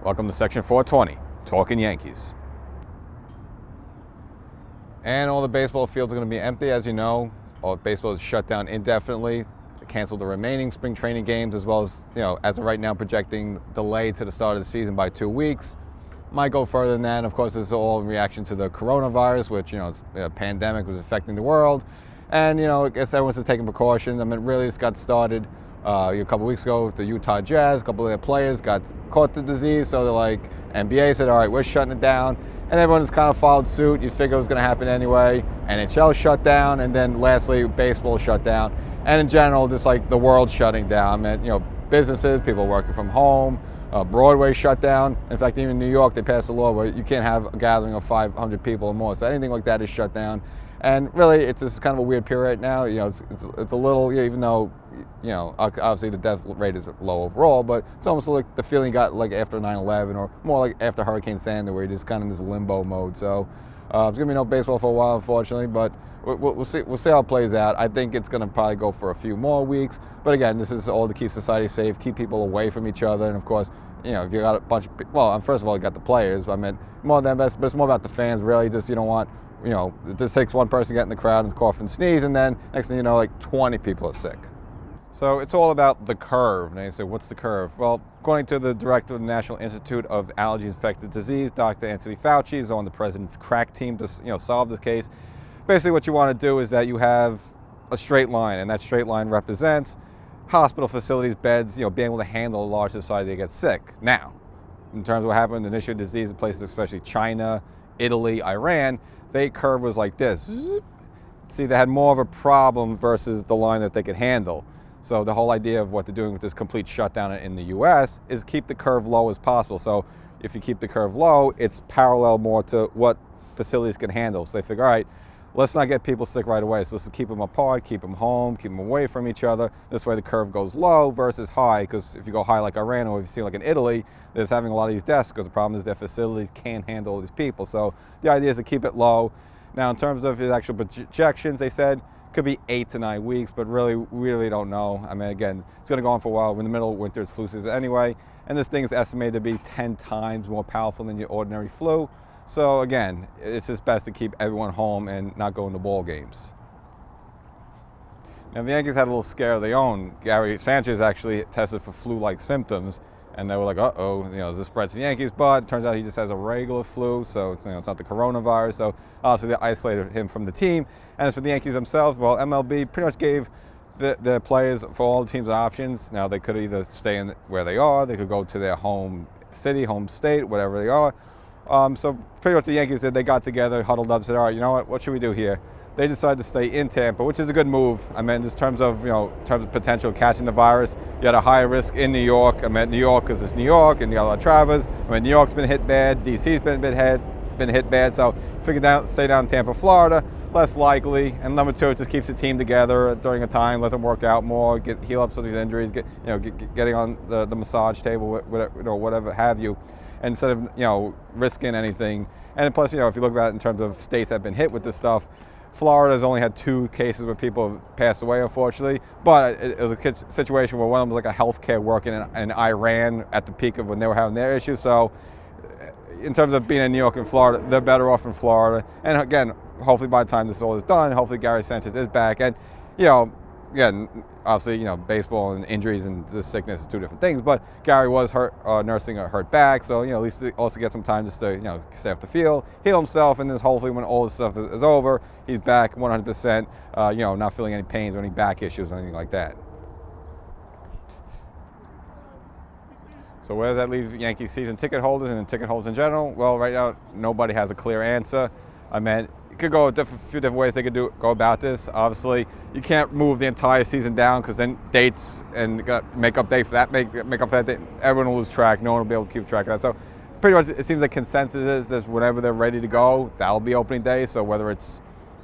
Welcome to Section 420, Talkin Yankees. And all the baseball fields are going to be empty, as you know. All baseball is shut down indefinitely. They canceled the remaining spring training games, as well as, as of right now, projecting delay to the start of the season by 2 weeks. Might go further than that. Of course, this is all in reaction to the coronavirus, which, it's a pandemic was affecting the world. And, I guess everyone's just taking precautions. I mean, really, this got started a couple weeks ago. The Utah Jazz, a couple of their players caught the disease. So they're like, NBA said, all right, we're shutting it down. And everyone's kind of followed suit. You figure it was going to happen anyway. NHL shut down. And then lastly, baseball shut down. And in general, just like the world shutting down. I mean, businesses, people working from home. Broadway shut down. In fact, even in New York, they passed a law where you can't have a gathering of 500 people or more. So anything like that is shut down. And really, it's just kind of a weird period right now. It's a little, even though, obviously the death rate is low overall, but it's almost like the feeling you got like after 9/11 or more like after Hurricane Sandy, where you're just kind of in this limbo mode. So there's gonna be no baseball for a while, unfortunately, but we'll see how it plays out. I think it's gonna probably go for a few more weeks. But again, this is all to keep society safe, keep people away from each other, and of course, if you got a bunch of people, well, first of all, you got the players. I mean, more than that, but it's more about the fans. Really, just you don't want. It just takes one person to get in the crowd and cough and sneeze, and then next thing you know, like 20 people are sick. So it's all about the curve. Now you say, what's the curve? Well, according to the director of the National Institute of Allergy and Infectious Disease, Dr. Anthony Fauci, is on the president's crack team to solve this case. Basically, what you want to do is that you have a straight line, and that straight line represents hospital facilities, beds, being able to handle a large society that gets sick. Now, in terms of what happened, initial disease in places, especially China, Italy, Iran, their curve was like this. See, they had more of a problem versus the line that they could handle. So the whole idea of what they're doing with this complete shutdown in the U.S. is keep the curve low as possible. So if you keep the curve low, it's parallel more to what facilities can handle. So they figure, all right, let's not get people sick right away. So let's keep them apart, keep them home, keep them away from each other. This way the curve goes low versus high, because if you go high like Iran, or if you see like in Italy, there's having a lot of these deaths because the problem is their facilities can't handle all these people. So the idea is to keep it low. Now, in terms of his actual projections, they said could be 8 to 9 weeks, but really, we really don't know. I mean, again, it's going to go on for a while. We're in the middle of winter's flu season anyway, and this thing is estimated to be 10 times more powerful than your ordinary flu. So again, it's just best to keep everyone home and not go into ball games. Now, the Yankees had a little scare of their own. Sanchez actually tested for flu-like symptoms, and they were like, uh-oh, is this spread to the Yankees? But it turns out he just has a regular flu, so it's not the coronavirus. So obviously they isolated him from the team. And as for the Yankees themselves, well, MLB pretty much gave the players for all the teams options. Now, they could either stay where they are, they could go to their home city, home state, whatever they are. So pretty much the Yankees did, they got together, huddled up, said, all right, you know what should we do here? They decided to stay in Tampa, which is a good move. I mean, in terms of potential catching the virus, you had a higher risk in New York. I mean, New York because it's New York, and you got a lot of travelers. I mean, New York's been hit bad, DC's been hit bad. So figured stay down in Tampa, Florida, less likely. And number two, it just keeps the team together during a time, let them work out more, heal up some of these injuries, getting on the massage table, whatever have you, instead of risking anything. And plus, if you look at it in terms of states that have been hit with this stuff, Florida's only had 2 cases where people have passed away, unfortunately. But it was a situation where one of them was like a healthcare worker in Iran at the peak of when they were having their issues. So in terms of being in New York and Florida, they're better off in Florida. And again, hopefully by the time this all is done, hopefully Gary Sanchez is back. And, again, obviously, baseball and injuries and this sickness is 2 different things. But Gary was hurt, nursing a hurt back, so at least he also get some time just to stay off the field, heal himself, and then hopefully when all this stuff is over, he's back 100%. Not feeling any pains or any back issues or anything like that. So where does that leave Yankees season ticket holders and ticket holders in general? Well, right now nobody has a clear answer. I mean, it could go a few different ways they could go about this. Obviously, you can't move the entire season down because then dates and make up day for that, make up for that day, everyone will lose track. No one will be able to keep track of that. So pretty much it seems like consensus is that whenever they're ready to go, that'll be opening day. So whether it's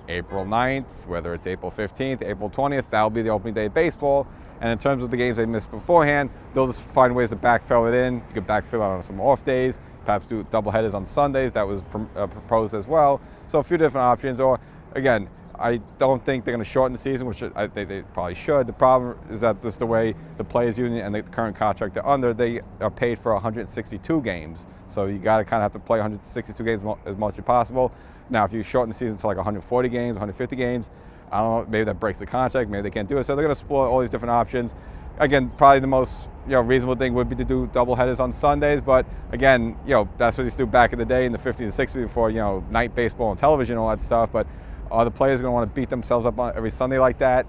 April 9th, whether it's April 15th, April 20th, that'll be the opening day of baseball. And in terms of the games they missed beforehand, they'll just find ways to backfill it in. You could backfill it on some off days, perhaps do doubleheaders on Sundays. That was proposed as well. So a few different options. Or again, I don't think they're going to shorten the season, which I think they probably should. The problem is that this is the way the players' union and the current contract they're under, they are paid for 162 games. So you got to kind of have to play 162 games as much as possible. Now, if you shorten the season to like 140 games, 150 games, I don't know, maybe that breaks the contract, maybe they can't do it. So they're going to explore all these different options. Again, probably the most reasonable thing would be to do doubleheaders on Sundays, but again, that's what they used to do back in the day in the 50s and 60s before night baseball and television and all that stuff. But are the players going to want to beat themselves up on every Sunday like that?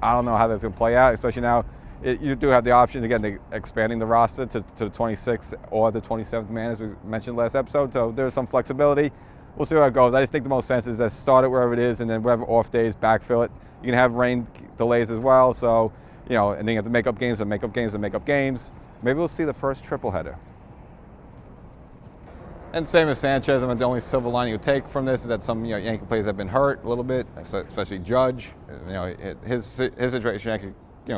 I don't know how that's going to play out, especially now. You do have the options, again, they expanding the roster to the 26th or the 27th man, as we mentioned last episode. So there's some flexibility. We'll see how it goes. I just think the most sense is to start it wherever it is, and then whatever off days, backfill it. You can have rain delays as well. So, and then you have to make up games and make up games and make up games. Maybe we'll see the first triple header. And same as Sanchez, the only silver lining you take from this is that some Yankee players have been hurt a little bit, especially Judge. His situation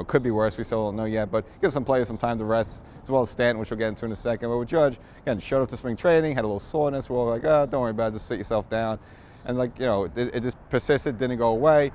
could be worse. We still don't know yet, but give some players some time to rest, as well as Stanton, which we'll get into in a second. But with Judge, again, showed up to spring training, had a little soreness. We're all like, don't worry about it, just sit yourself down. And it just persisted, didn't go away.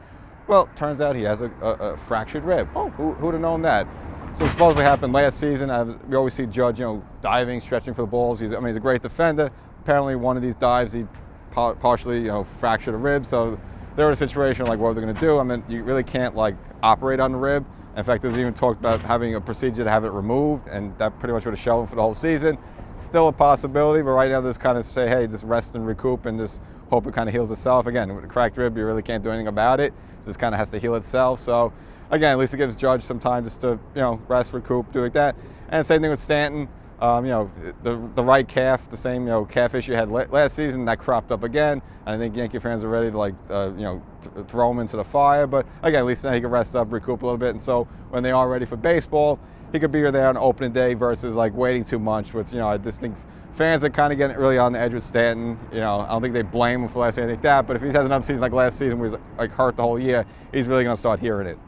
Well, turns out he has a fractured rib. Oh, who would have known that? So it supposedly happened last season. We always see Judge, diving, stretching for the balls. He's a great defender. Apparently, one of these dives, he partially, fractured a rib. So they were in a situation like, what are they going to do? You really can't operate on the rib. In fact, there's even talked about having a procedure to have it removed, and that pretty much would have shelved him for the whole season. Still a possibility, but right now, just kind of say, hey, just rest and recoup, and just hope it kind of heals itself. Again, with a cracked rib, you really can't do anything about it. It just kind of has to heal itself. So, again, at least it gives Judge some time just to, rest, recoup, do like that. And same thing with Stanton. The right calf, the same, calf issue had last season, that cropped up again. And I think Yankee fans are ready to throw him into the fire. But again, at least now he can rest up, recoup a little bit. And so when they are ready for baseball, he could be there on opening day versus waiting too much. Which, I just think fans are kind of getting really on the edge with Stanton. I don't think they blame him for last season like that. But if he has another season like last season where he's hurt the whole year, he's really going to start hearing it.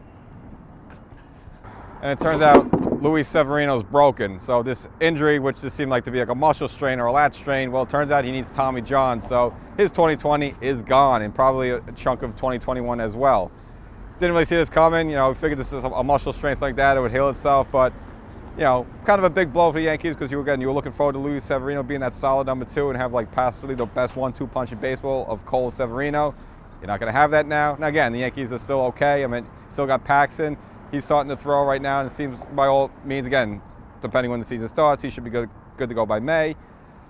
And it turns out Luis Severino's broken. So this injury, which just seemed like to be a muscle strain or a lat strain, well, it turns out he needs Tommy John. So his 2020 is gone, and probably a chunk of 2021 as well. Didn't really see this coming. We figured this is a muscle strain like that, it would heal itself. But, kind of a big blow for the Yankees because you were looking forward to Luis Severino being that solid number 2 and have possibly the best 1-2 punch in baseball of Cole Severino. You're not going to have that now. Now, again, the Yankees are still okay. Still got Paxton. He's starting to throw right now, and it seems by all means, again, depending when the season starts, he should be good to go by May.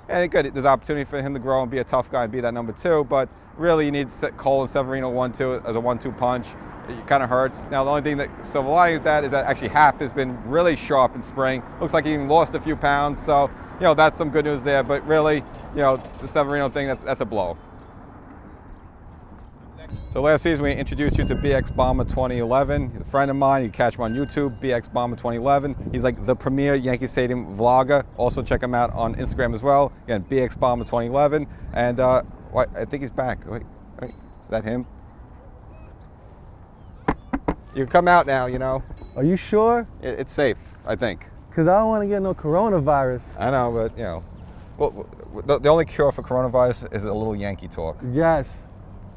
And there's opportunity for him to grow and be a tough guy and be that number 2. But really, you need Cole and Severino 1-2 as a 1-2 punch. It kind of hurts. Now, the only thing that silver lining with that is that actually Happ has been really sharp in spring. Looks like he even lost a few pounds. So, that's some good news there. But really, the Severino thing, that's a blow. So last season we introduced you to BX Bomber 2011. He's a friend of mine. You can catch him on YouTube, BX Bomber 2011. He's the premier Yankee Stadium vlogger. Also check him out on Instagram as well. Again, BX Bomber 2011. And I think he's back. Wait, is that him? You can come out now, Are you sure? It's safe, I think. Because I don't want to get no coronavirus. I know, but, well, the only cure for coronavirus is a little Yankee talk. Yes,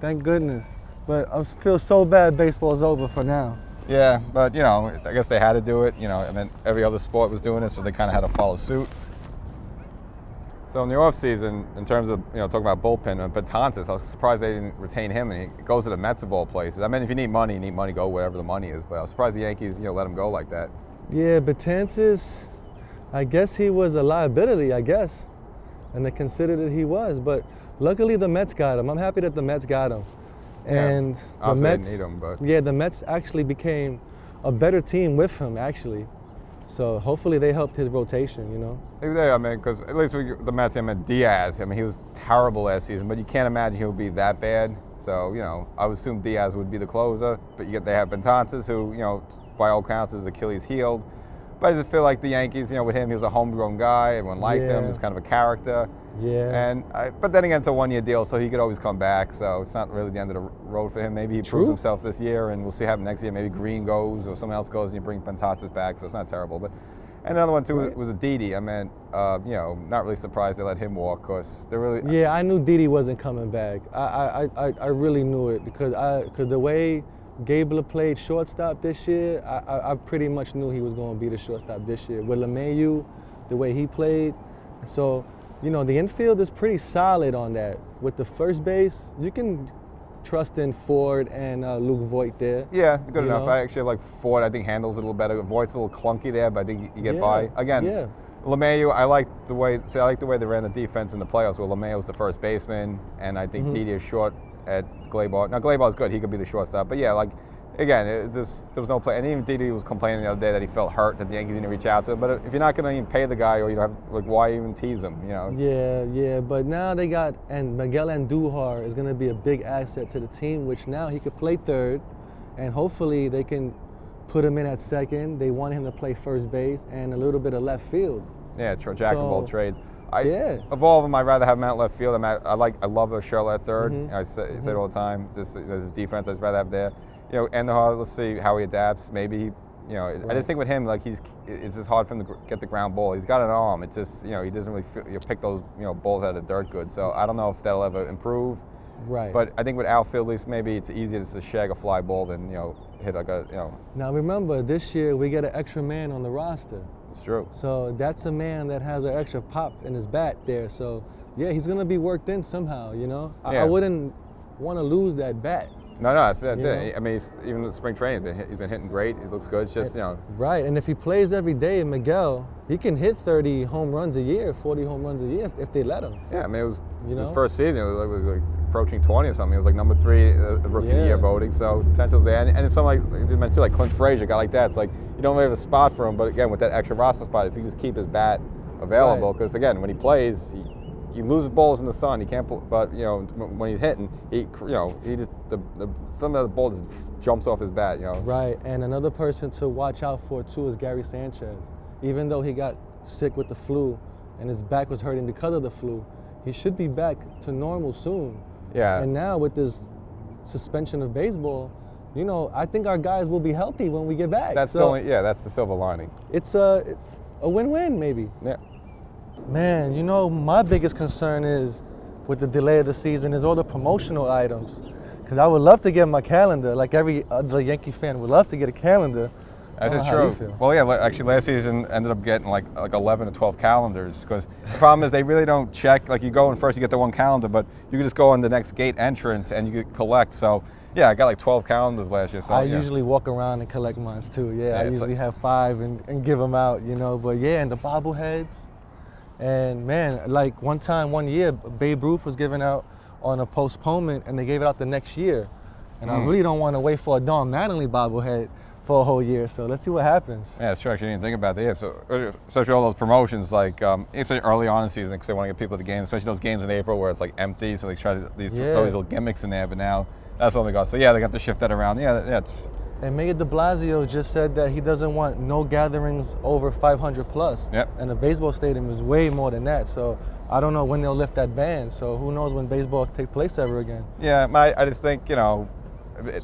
thank goodness. But I feel so bad baseball's over for now. Yeah, but, I guess they had to do it. Every other sport was doing it, so they kind of had to follow suit. So in the offseason, in terms of, talking about bullpen, Betances, I was surprised they didn't retain him, and he goes to the Mets of all places. If you need money, go wherever the money is. But I was surprised the Yankees, let him go like that. Yeah, Betances, I guess he was a liability, and they considered that he was. But luckily the Mets got him. I'm happy that the Mets got him. And the Mets, need him, but yeah, the Mets actually became a better team with him, actually. So hopefully they helped his rotation, Maybe they, because at least the Mets, Diaz, he was terrible last season, but you can't imagine he would be that bad. So, I would assume Diaz would be the closer, but they have Betances, who, by all counts is Achilles healed. But I just feel like the Yankees, with him, he was a homegrown guy. Everyone liked him. He was kind of a character. Yeah. But then again, it's a 1-year deal, so he could always come back. So it's not really the end of the road for him. Maybe he proves himself this year, and we'll see what happens next year. Maybe Green goes or someone else goes, and you bring Betances back. So it's not terrible. But And another one too Right. was a Didi. I mean, not really surprised they let him walk because they're really. Yeah, I knew Didi wasn't coming back. I really knew it because the way Gabler played shortstop this year, I pretty much knew he was going to be the shortstop this year. With LeMahieu, the way he played, so the infield is pretty solid on that. With the first base, you can trust in Ford and Luke Voigt there. Yeah, good enough. know? I actually like Ford. I think handles it a little better. Voigt's a little clunky there, but I think you get by. Again, Yeah. LeMahieu, I like the way they ran the defense in the playoffs. Where LeMahieu's the first baseman, and I think Didi is short at Gleyber. Now Gleyber's good; he could be the shortstop. But yeah, again, there was no play. And even Didi was complaining the other day that he felt hurt that the Yankees didn't reach out to him. But if you're not going to even pay the guy, or you don't have why even tease him? Yeah. But now they got, and Miguel Andujar is going to be a big asset to the team, which now he could play third, and hopefully they can put him in at second. They want him to play first base and a little bit of left field. Yeah, jack of all trades. Of all of them, I'd rather have him out left field. I love Sherlock at third. I say it all the time. There's his defense I'd rather have there. Andujar, let's see how he adapts. Maybe he. I just think with him, it's just hard for him to get the ground ball. He's got an arm. It's just, he doesn't really pick those, balls out of the dirt good. So I don't know if that'll ever improve. Right. But I think with outfield, at least maybe it's easier to shag a fly ball than, hit Now remember, this year we get an extra man on the roster. It's true. So that's a man that has an extra pop in his bat there. So yeah, he's gonna be worked in somehow. I wouldn't want to lose that bat. No, that's it. I mean, even the spring training, he's been hitting great. He looks good. It's just, Right, and if he plays every day, Miguel, he can hit 30 home runs a year, 40 home runs a year if they let him. Yeah, I mean, it was his first season. It was like approaching 20 or something. It was like number 3 rookie of the year voting. So potential's there. And it's something like you mentioned, like Clint Frazier, a guy like that. It's like you don't really have a spot for him, but again, with that extra roster spot, if you just keep his bat available, because again, when he plays, he loses balls in the sun. He can't, but when he's hitting, he just some of the ball just jumps off his bat. Right, and another person to watch out for too is Gary Sanchez. Even though he got sick with the flu, and his back was hurting because of the flu, he should be back to normal soon. Yeah. And now with this suspension of baseball, I think our guys will be healthy when we get back. That's that's the silver lining. It's a win-win maybe. Yeah. Man, my biggest concern is with the delay of the season is all the promotional items. Because I would love to get my calendar, like every other Yankee fan would love to get a calendar. That's true. Well, yeah, actually last season ended up getting like 11 or 12 calendars because the problem is they really don't check. Like you go in first, you get the one calendar, but you can just go in the next gate entrance and you could collect. So yeah, I got like 12 calendars last year. So I usually walk around and collect mine too. Yeah, I usually have 5 and give them out, But yeah, and the bobbleheads. And man, like one year, Babe Ruth was given out on a postponement and they gave it out the next year. And I really don't want to wait for a Don Mattingly bobblehead for a whole year. So let's see what happens. Yeah, it's true. Actually, I didn't think about that. Yeah, so, especially all those promotions, especially early on in the season, because they want to get people to games, especially those games in April where it's like empty. So they try to throw these little gimmicks in there. But now that's when we go. So yeah, they got to shift that around. Yeah. And Mayor de Blasio just said that he doesn't want no gatherings over 500 plus. Yep. And the baseball stadium is way more than that. So I don't know when they'll lift that ban. So who knows when baseball will take place ever again. Yeah, I just think,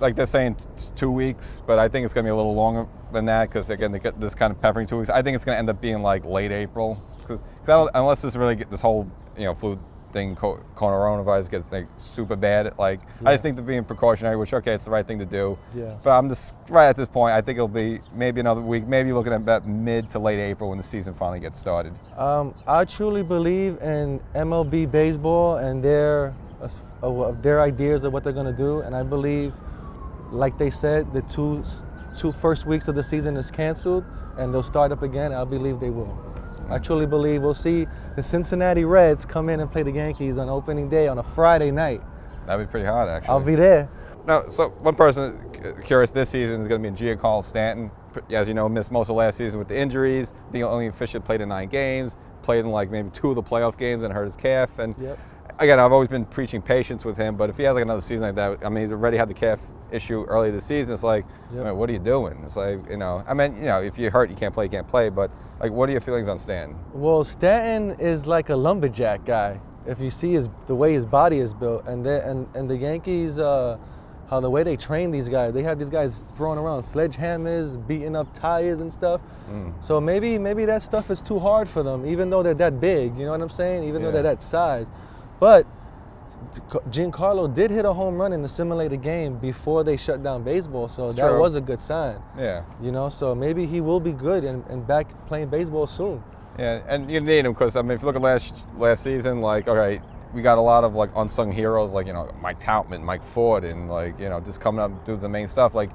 like they're saying 2 weeks, but I think it's going to be a little longer than that because, again, they get this kind of peppering 2 weeks. I think it's going to end up being like late April because unless this whole, flu thing, coronavirus gets super bad. I just think they're being precautionary, which, okay, it's the right thing to do. Yeah. But I'm just, right at this point, I think it'll be maybe another week, maybe looking at about mid to late April when the season finally gets started. I truly believe in MLB baseball and their ideas of what they're going to do. And I believe, like they said, the two first weeks of the season is canceled and they'll start up again. I believe they will. I truly believe we'll see the Cincinnati Reds come in and play the Yankees on opening day on a Friday night. That'd be pretty hot, actually. I'll be there. Now, so one person curious this season is going to be Giancarlo Stanton. As you know, missed most of last season with the injuries. The only officially played in 9 games, played in like maybe 2 of the playoff games and hurt his calf. And again, I've always been preaching patience with him, but if he has like another season like that, I mean, he's already had the calf issue early this season. It's like, I mean, what are you doing? It's like, if you're hurt, you can't play. But like, what are your feelings on Stanton? Well, Stanton is like a lumberjack guy. If you see the way his body is built, and the Yankees how the way they train these guys, they have these guys throwing around sledgehammers, beating up tires and stuff. So maybe that stuff is too hard for them, even though they're that big, you know what I'm saying? Even though they're that size. But Giancarlo did hit a home run in the simulated game before they shut down baseball, so that was a good sign. Yeah. You know, so maybe he will be good and back playing baseball soon. Yeah, and you need him because, I mean, if you look at last season, like, all right, we got a lot of, like, unsung heroes, like, you know, Mike Troutman, Mike Ford, and, like, you know, just coming up and doing the main stuff. Like,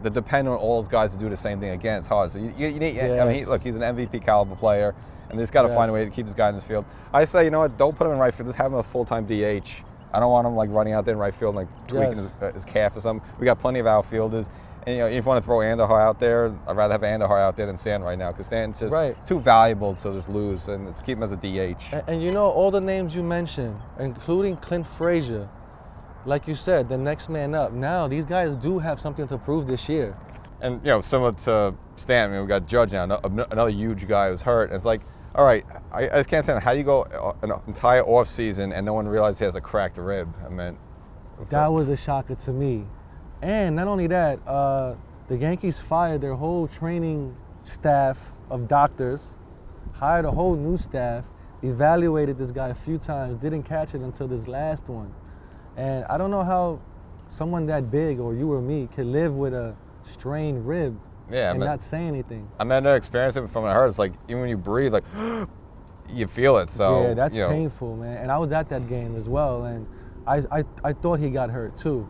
the depend on all those guys to do the same thing again, it's hard. So you need, I mean, look, he's an MVP caliber player, and they just got to find a way to keep this guy in this field. I say, you know what, don't put him in right field, just have him a full-time DH. I don't want him, like, running out there in right field and, like, tweaking his calf or something. We got plenty of outfielders. And, you know, if you want to throw Andujar out there, I'd rather have Andujar out there than Stanton right now because Stanton's just too valuable to just lose, and let's keep him as a DH. And you know, all the names you mentioned, including Clint Frazier, like you said, the next man up. Now, these guys do have something to prove this year. And, you know, similar to Stanton, I mean, we got Judge now, another huge guy who's hurt. And it's like, all right, I just can't stand how do you go an entire offseason and no one realizes he has a cracked rib? I mean, that was a shocker to me. And not only that, the Yankees fired their whole training staff of doctors, hired a whole new staff, evaluated this guy a few times, didn't catch it until this last one. And I don't know how someone that big, or you or me, could live with a strained rib and not say anything. I mean, I experienced it from when it hurts. Like, even when you breathe, like, you feel it. So yeah, that's painful, man. And I was at that game as well, and I thought he got hurt too.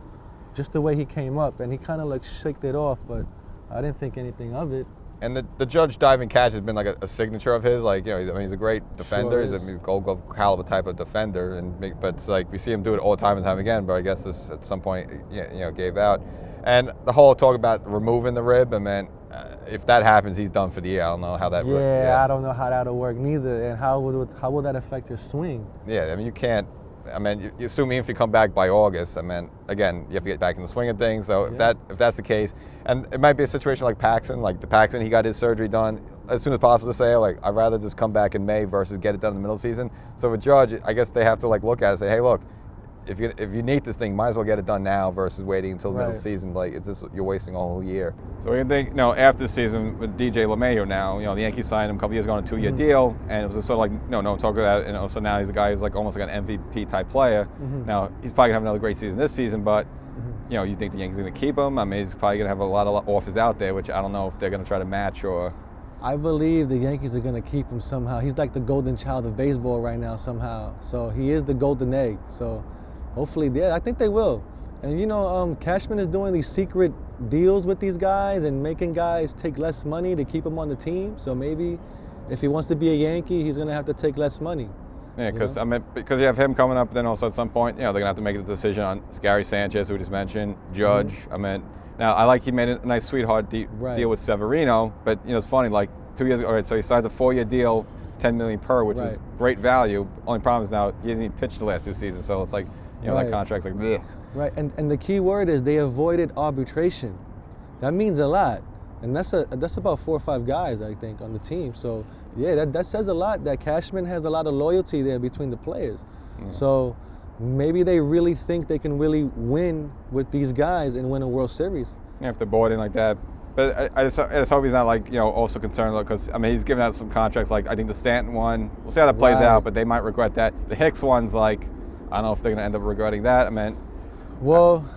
Just the way he came up, and he kind of like shaked it off, but I didn't think anything of it. And the Judge diving catch has been like a signature of his. Like, you know, I mean, he's a great defender. He's a Gold Glove caliber type of defender, but it's like we see him do it all the time and time again. But I guess this at some point, you know, gave out. And the whole talk about removing the rib, I mean, if that happens, he's done for the year. I don't know how that. I don't know how that'll work neither, and how will that affect your swing? Yeah, I mean, you can't. I mean, you assuming if you come back by August, I mean, again, you have to get back in the swing of things. So if that's the case, and it might be a situation like Paxton, he got his surgery done as soon as possible to say, like, I'd rather just come back in May versus get it done in the middle of the season. So with Judge, I guess they have to like look at it and say, hey, look, if you need this thing, might as well get it done now versus waiting until the middle of the season. Like, it's just, you're wasting a whole year. So we think, you know, after the season with DJ LeMahieu now, you know, the Yankees signed him a couple years ago on a 2-year deal, and it was sort of like, no talk about it, and so now he's a guy who's like almost like an MVP type player. Now, he's probably gonna have another great season this season, but you know, you think the Yankees are gonna keep him? I mean, he's probably gonna have a lot of offers out there, which I don't know if they're gonna try to match or. I believe the Yankees are going to keep him somehow. He's like the golden child of baseball right now somehow. So he is the golden egg. So hopefully, I think they will. And you know, Cashman is doing these secret deals with these guys and making guys take less money to keep him on the team. So maybe if he wants to be a Yankee, he's going to have to take less money. Yeah, because you have him coming up, then also at some point, you know, they're going to have to make a decision on Gary Sanchez, who we just mentioned, Judge. I mean, now I like he made a nice sweetheart deal with Severino, but you know, it's funny, like 2 years ago, all right, so he signs a 4-year deal, $10 million per, which is great value. Only problem is now he hasn't even pitched the last 2 seasons, so it's like, you know, that contract's like, ugh. Right, and the key word is they avoided arbitration. That means a lot, and that's about 4 or 5 guys, I think, on the team. So yeah, that says a lot. That Cashman has a lot of loyalty there between the players. So maybe they really think they can really win with these guys and win a World Series. Yeah, if they're bought in like that. But I just hope he's not like, you know, also concerned because I mean he's given out some contracts like I think the Stanton one. We'll see how that plays out, but they might regret that. The Hicks one's like, I don't know if they're going to end up regretting that. I mean, well,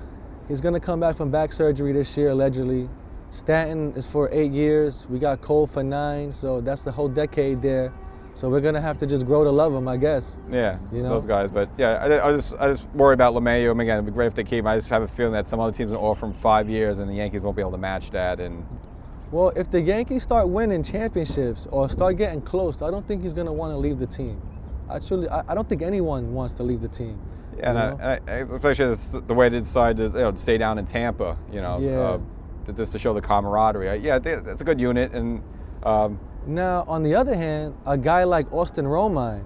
he's going to come back from back surgery this year allegedly. Stanton is for 8 years. We got Cole for 9, so that's the whole decade there. So we're gonna have to just grow to love him, I guess. Yeah, you know? Those guys. But yeah, I just worry about LeMahieu. I mean, again, it'd be great if they keep him. I just have a feeling that some other teams will offer him 5 years, and the Yankees won't be able to match that. And well, if the Yankees start winning championships or start getting close, I don't think he's gonna want to leave the team. Actually, I don't think anyone wants to leave the team. Yeah, and especially the way they decided to stay down in Tampa. You know, just to show the camaraderie. Yeah, that's a good unit and. Now, on the other hand, a guy like Austin Romine,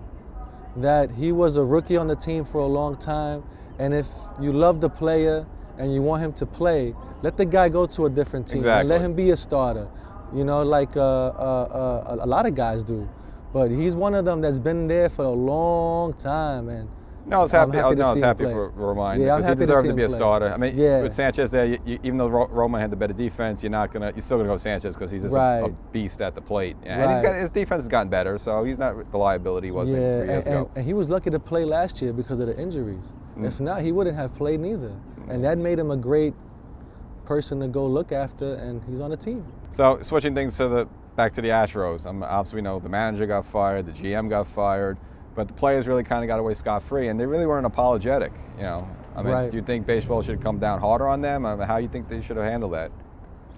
that he was a rookie on the team for a long time, and if you love the player and you want him to play, let the guy go to a different team and let him be a starter, you know, like a lot of guys do. But he's one of them that's been there for a long time, and No, I was happy. I'm happy I was him happy play. for Roman Yeah, I'm because he happy to deserved see to him be a play. starter. I mean, Yeah. with Sanchez there, even though Roman had the better defense, you're still gonna go Sanchez because he's just a Right. beast at the plate. And Right. his defense has gotten better, so he's not the liability he was maybe 3 years ago. And he was lucky to play last year because of the injuries. If not, he wouldn't have played neither. And that made him a great person to go look after, and he's on the team. So switching things back to the Astros. Obviously, we know the manager got fired, the GM got fired, but the players really kind of got away scot-free, and they really weren't apologetic. I mean, Right. do you think baseball should come down harder on them? I mean, how do you think they should have handled that?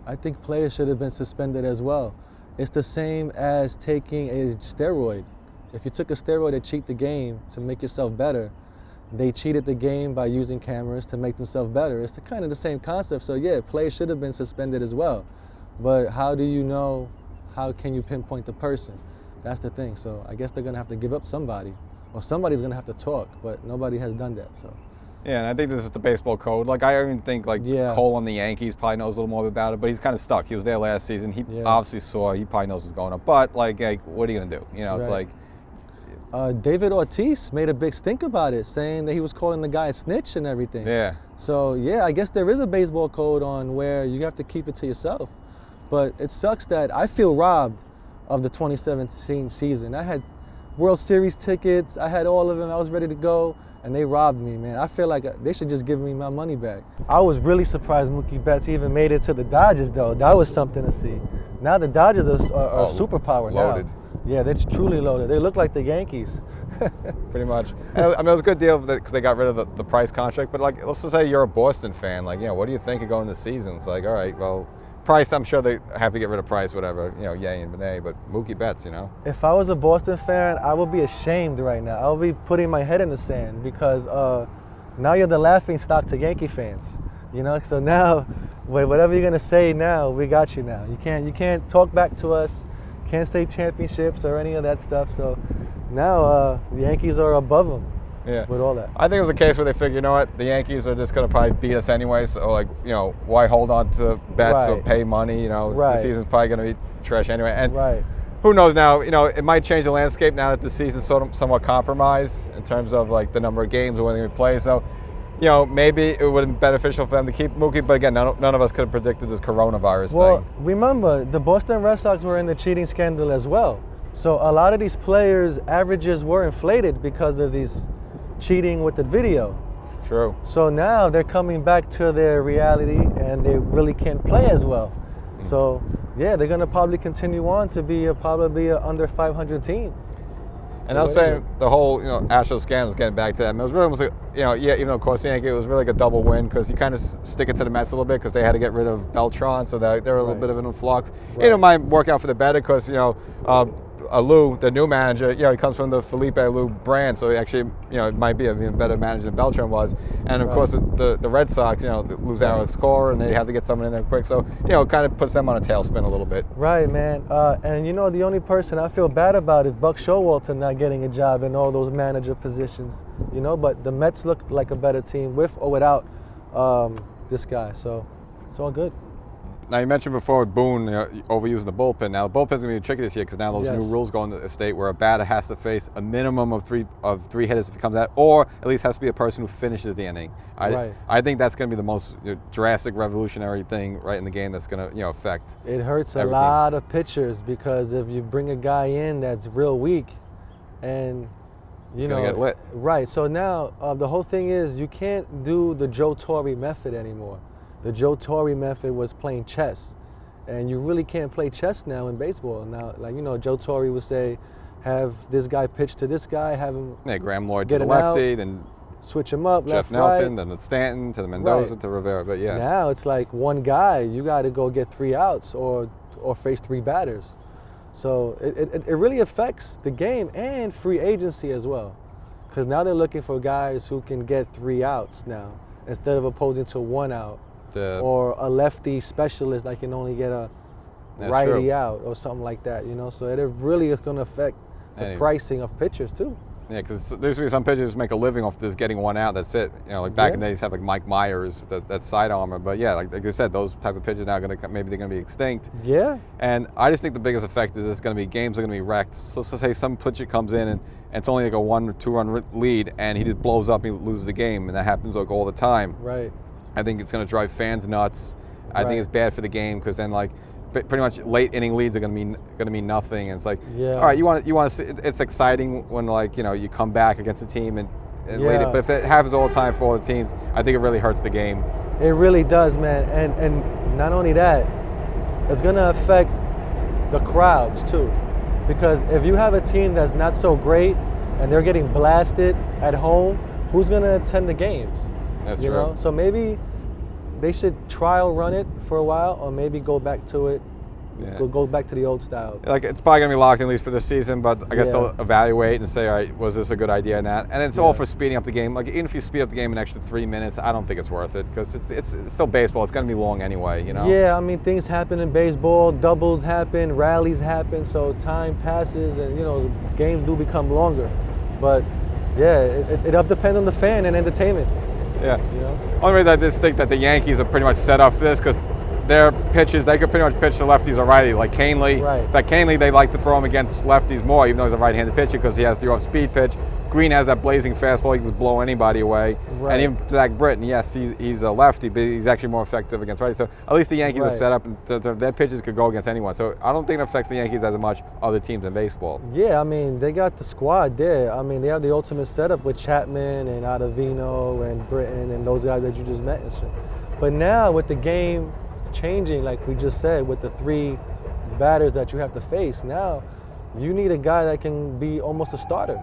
I think players should have been suspended as well. It's the same as taking a steroid. If you took a steroid to cheat the game to make yourself better, they cheated the game by using cameras to make themselves better. It's kind of the same concept. So yeah, players should have been suspended as well. But how do you know, how can you pinpoint the person? That's the thing. So I guess they're gonna have to give up somebody, or somebody's gonna have to talk, but nobody has done that, so. Yeah, and I think this is the baseball code. Like, I even think, Cole on the Yankees probably knows a little more about it, but he's kind of stuck. He was there last season. He obviously he probably knows what's going on. But, like what are you going to do? It's Right. like... David Ortiz made a big stink about it, saying that he was calling the guy a snitch and everything. Yeah. So, yeah, I guess there is a baseball code on where you have to keep it to yourself. But it sucks that I feel robbed of the 2017 season. I had World Series tickets. I had all of them. I was ready to go, and they robbed me, man. I feel like they should just give me my money back. I was really surprised Mookie Betts even made it to the Dodgers, though. That was something to see. Now the Dodgers are a superpower loaded. now. Yeah, they're truly loaded. They look like the Yankees. Pretty much. And, I mean, it was a good deal because they got rid of the Price contract. But, let's just say you're a Boston fan. What do you think of going to season? It's like, all right, well, Price, I'm sure they have to get rid of Price, whatever, yay and nay. But Mookie Betts, If I was a Boston fan, I would be ashamed right now. I would be putting my head in the sand because now you're the laughing stock to Yankee fans. So now, whatever you're gonna say now, we got you now. You can't talk back to us. Can't say championships or any of that stuff. So now the Yankees are above them. Yeah. With all that. I think it was a case where they figured, the Yankees are just going to probably beat us anyway. So, why hold on to bets or pay money? The season's probably going to be trash anyway. And who knows now? It might change the landscape now that the season's somewhat compromised in terms of the number of games or when they play. So, maybe it would have been beneficial for them to keep Mookie. But again, none of us could have predicted this coronavirus thing. Well, remember, the Boston Red Sox were in the cheating scandal as well. So a lot of these players' averages were inflated because of these cheating with the video. True. So now they're coming back to their reality and they really can't play as well. So yeah, they're gonna probably continue on to be probably a under 500 team. And I was saying the whole Astros scandal is getting back to that. I mean, it was really almost even though of course Yankee, it was really like a double win because you kind of stick it to the Mets a little bit because they had to get rid of Beltran, so they're a little bit of an influx. It might work out for the better because Lou, the new manager, he comes from the Felipe Lou brand, so he actually, it might be a better manager than Beltran was. And of course, the Red Sox, lose Alex Cora, and they have to get someone in there quick. So, it kind of puts them on a tailspin a little bit. Right, man. And the only person I feel bad about is Buck Showalter not getting a job in all those manager positions. But the Mets look like a better team with or without this guy. So it's all good. Now, you mentioned before with Boone overusing the bullpen. Now, the bullpen's going to be tricky this year because now those new rules go into the state where a batter has to face a minimum of three hitters if he comes out, or at least has to be a person who finishes the inning. I think that's going to be the most drastic, revolutionary thing right in the game that's going to affect. It hurts a lot of pitchers because if you bring a guy in that's real weak, and he's going to get lit. Right. So now the whole thing is you can't do the Joe Torre method anymore. The Joe Torre method was playing chess, and you really can't play chess now in baseball. Now, Joe Torre would say, have this guy pitch to this guy, have him Graham Lloyd to the lefty, then switch him up, Jeff left, Nelson, right. then the Stanton to the Mendoza to Rivera. But yeah, now it's like one guy. You got to go get 3 outs or face 3 batters. So it really affects the game and free agency as well, because now they're looking for guys who can get 3 outs now instead of opposing to 1 out. Or a lefty specialist that can only get a righty out or something like that, So it really is going to affect the pricing of pitchers too. Yeah, because there used to be some pitchers make a living off this getting 1 out. That's it. Back in the days, have like Mike Myers, that side armor. But yeah, like I said, those type of pitchers now maybe they're going to be extinct. Yeah. And I just think the biggest effect is it's going to be games are going to be wrecked. So let's say some pitcher comes in and it's only like a 1 or 2 run lead, and he just blows up and he loses the game, and that happens like all the time. Right. I think it's going to drive fans nuts. I Right. think it's bad for the game because then like pretty much late inning leads are going to mean nothing, and it's like, Yeah. all right, you want to see, it's exciting when like you come back against a team and Yeah. late, but if it happens all the time for all the teams, I think it really hurts the game. It really does, man. And not only that, it's gonna affect the crowds too. Because if you have a team that's not so great and they're getting blasted at home, who's gonna attend the games? That's you true. know? So maybe they should trial run it for a while, or maybe go back to it. Yeah. Go back to the old style. Like it's probably gonna be locked in at least for this season, but I guess Yeah. they'll evaluate and say, all right, was this a good idea or not? And it's all for speeding up the game. Like even if you speed up the game an extra 3 minutes, I don't think it's worth it because it's still baseball. It's gonna be long anyway, Yeah, I mean, things happen in baseball. Doubles happen, rallies happen, so time passes, and games do become longer. But yeah, it all depends on the fan and entertainment. Yeah. You know. Only reason I just think that the Yankees are pretty much set up for this because their pitches, they could pretty much pitch to lefties already. Like Canely, Right. in fact, Canely, they like to throw him against lefties more, even though he's a right-handed pitcher because he has the off-speed pitch. Green has that blazing fastball; he can just blow anybody away. Right. And even Zach Britton, yes, he's a lefty, but he's actually more effective against righties. So at least the Yankees are Right. set up, and their pitches could go against anyone. So I don't think it affects the Yankees as much other teams in baseball. Yeah, I mean, they got the squad there. I mean, they have the ultimate setup with Chapman and Ottavino and Britton and those guys that you just mentioned. But now with the game changing, like we just said, with the 3 batters that you have to face, now you need a guy that can be almost a starter,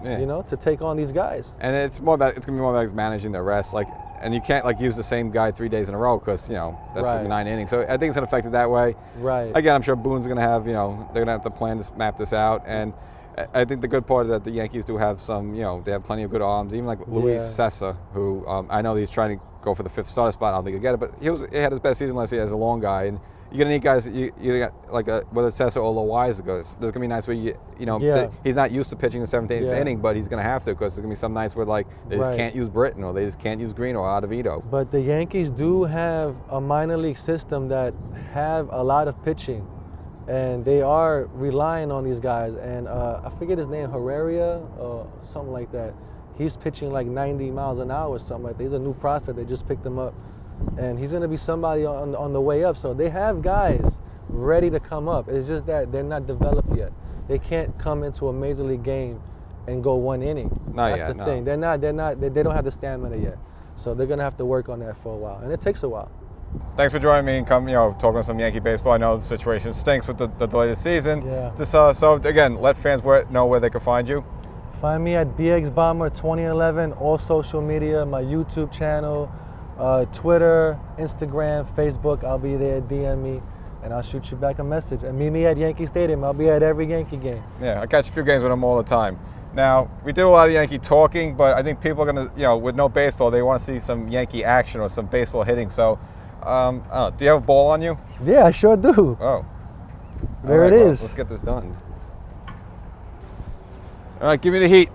Yeah. to take on these guys. And it's gonna be more about managing the rest, and you can't use the same guy 3 days in a row because that's Right. 9 innings. So I think it's gonna affect it that way. Right. Again, I'm sure Boone's gonna have they're gonna have to plan to map this out, and I think the good part is that the Yankees do have some they have plenty of good arms, even like Luis Sessa, who I know he's trying to go for the 5th starter spot. I don't think he'll get it, but he had his best season last year as a long guy, and you're gonna need guys. You got whether it's Sessa or Loizaga. There's gonna be nights where he's not used to pitching the 7th, 8th inning, but he's gonna have to because there's gonna be some nights where they just can't use Britton or they just can't use Green or Ottavino. But the Yankees do have a minor league system that have a lot of pitching, and they are relying on these guys. And I forget his name, Herrera or something like that. He's pitching like 90 miles an hour or something like that. He's a new prospect. They just picked him up. And he's going to be somebody on the way up. So they have guys ready to come up. It's just that they're not developed yet. They can't come into a major league game and go 1 inning. That's the thing. They don't have the stamina yet. So they're going to have to work on that for a while. And it takes a while. Thanks for joining me and talking some Yankee baseball. I know the situation stinks with the delay of the season. Yeah. Just so again, let fans know where they can find you. Find me at BXBomber2011, all social media, my YouTube channel, Twitter, Instagram, Facebook. I'll be there. DM me, and I'll shoot you back a message. And meet me at Yankee Stadium. I'll be at every Yankee game. Yeah, I catch a few games with him all the time. Now, we did a lot of Yankee talking, but I think people are going to, with no baseball, they want to see some Yankee action or some baseball hitting. So, I don't know, do you have a ball on you? Yeah, I sure do. Oh. There it is. Let's get this done. All right, give me the heat.